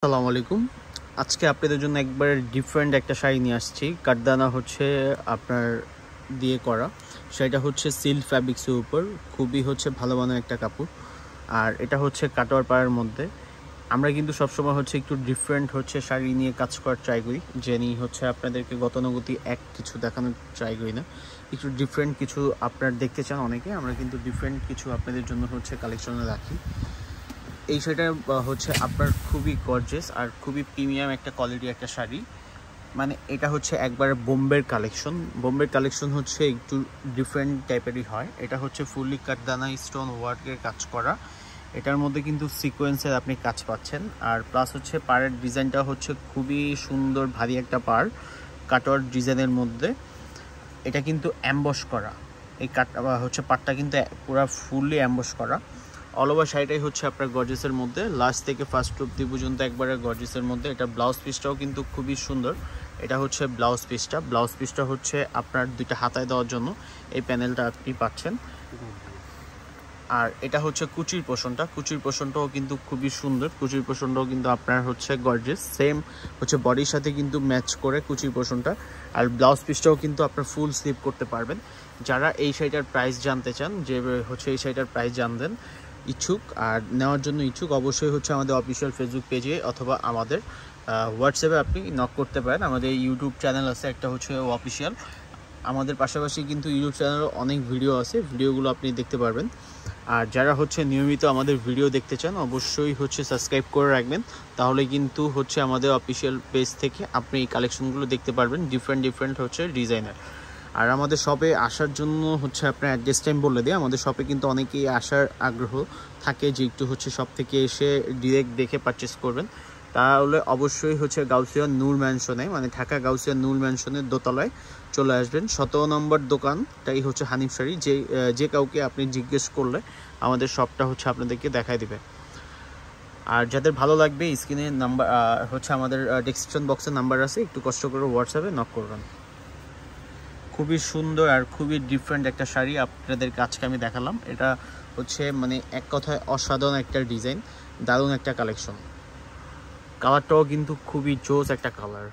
আসসালামু আলাইকুম। আজকে আপনাদের জন্য একবারে ডিফারেন্ট একটা শাড়ি নিয়ে আসছি। কাঠদানা হচ্ছে আপনার দিয়ে করা, সেটা হচ্ছে সিল্ক ফ্যাব্রিক্সের উপর, খুবই হচ্ছে ভালো মানের একটা কাপড়। আর এটা হচ্ছে কাটোয়ার পাড়ের মধ্যে। আমরা কিন্তু সবসময় হচ্ছে একটু ডিফারেন্ট হচ্ছে শাড়ি নিয়ে কাজ করার ট্রাই করি, যিনি হচ্ছে আপনাদেরকে গতানুগতিক এক কিছু দেখানোর ট্রাই করি না। একটু ডিফারেন্ট কিছু আপনার দেখতে চান অনেকে, আমরা কিন্তু ডিফারেন্ট কিছু আপনাদের জন্য হচ্ছে কালেকশনে রাখি। এই শাড়িটা হচ্ছে আপনার খুবই গর্জিয়াস আর খুবই প্রিমিয়াম একটা কোয়ালিটি একটা শাড়ি। মানে এটা হচ্ছে একবার বোম্বের কালেকশন। বোম্বের কালেকশন হচ্ছে একটু ডিফারেন্ট টাইপেরই হয়। এটা হচ্ছে ফুললি কাঠদানা স্টোন ওয়ার্কের কাজ করা। এটার মধ্যে কিন্তু সিকোয়েন্সের আপনি কাজ পাচ্ছেন। আর প্লাস হচ্ছে পাড়ের ডিজাইনটা হচ্ছে খুবই সুন্দর, ভারী একটা পাড় কাটওয়ার ডিজাইনের মধ্যে। এটা কিন্তু অ্যাম্বস করা, এই কাট হচ্ছে পাড়টা কিন্তু পুরো ফুললি অ্যাম্বস করা। অল ওভার শাড়িটাই হচ্ছে আপনার গর্জিয়াসের মধ্যে, লাস্ট থেকে ফার্স্ট অব্দি পর্যন্ত একবারে গর্জিয়াসের মধ্যে। এটা ব্লাউজ পিসটাও কিন্তু খুবই সুন্দর। এটা হচ্ছে ব্লাউজ পিসটা হচ্ছে আপনার দুইটা হাতায় দেওয়ার জন্য এই প্যানেলটা আপনি পাচ্ছেন। আর এটা হচ্ছে কুচির পোষণটাও কিন্তু খুবই সুন্দর। কুচির পোষণটাও কিন্তু আপনার হচ্ছে গর্জিয়াস, সেম হচ্ছে বডির সাথে কিন্তু ম্যাচ করে কুচির পোষণটা। আর ব্লাউজ পিসটাও কিন্তু আপনার ফুল স্লিপ করতে পারবেন। যারা এই শাড়িটার প্রাইস জানতে চান, যে হচ্ছে এই শাড়িটার প্রাইস জানবেন ইচ্ছুক আর নেওয়ার জন্য ইচ্ছুক, অবশ্যই হচ্ছে আমাদের অফিসিয়াল ফেসবুক পেজে অথবা আমাদের হোয়াটসঅ্যাপে আপনি নক করতে পারেন। আমাদের ইউটিউব চ্যানেল আছে একটা হচ্ছে অফিসিয়াল, আমাদের পাশাপাশি কিন্তু ইউটিউব চ্যানেলে অনেক ভিডিও আছে, ভিডিওগুলো আপনি দেখতে পারবেন। আর যারা হচ্ছে নিয়মিত আমাদের ভিডিও দেখতে চান, অবশ্যই হচ্ছে সাবস্ক্রাইব করে রাখবেন, তাহলে কিন্তু হচ্ছে আমাদের অফিসিয়াল পেজ থেকে আপনি এই কালেকশনগুলো দেখতে পারবেন, ডিফারেন্ট হচ্ছে ডিজাইনার। আর আমাদের শপে আসার জন্য হচ্ছে আপনার অ্যাড্রেস টাইম বলে দিই। আমাদের শপে কিন্তু অনেকেই আসার আগ্রহ থাকে যে একটু হচ্ছে শপ থেকে এসে ডিরেক্ট দেখে পারচেস করবেন, তাহলে অবশ্যই হচ্ছে গাউসিয়া নূর ম্যানশনে, মানে ঢাকা গাউসিয়া নূর ম্যানশনের দোতলায় চলে আসবেন। 17 নম্বর দোকানটাই হচ্ছে হানিফ শাড়ি। যে কাউকে আপনি জিজ্ঞেস করলে আমাদের শপটা হচ্ছে আপনাদেরকে দেখায় দিবে। আর যাদের ভালো লাগবে স্ক্রিনে নাম্বার হচ্ছে আমাদের ডেসক্রিপশন বক্সের নাম্বার আছে, একটু কষ্ট করে হোয়াটসঅ্যাপে নক করবেন। খুবই সুন্দর আর খুবই ডিফারেন্ট একটা শাড়ি আপনাদেরকে আজকে আমি দেখালাম। এটা হচ্ছে মানে এক কথায় অসাধারণ একটা ডিজাইন, দারুণ একটা কালেকশন। কালারটাও কিন্তু খুবই জোস একটা কালার।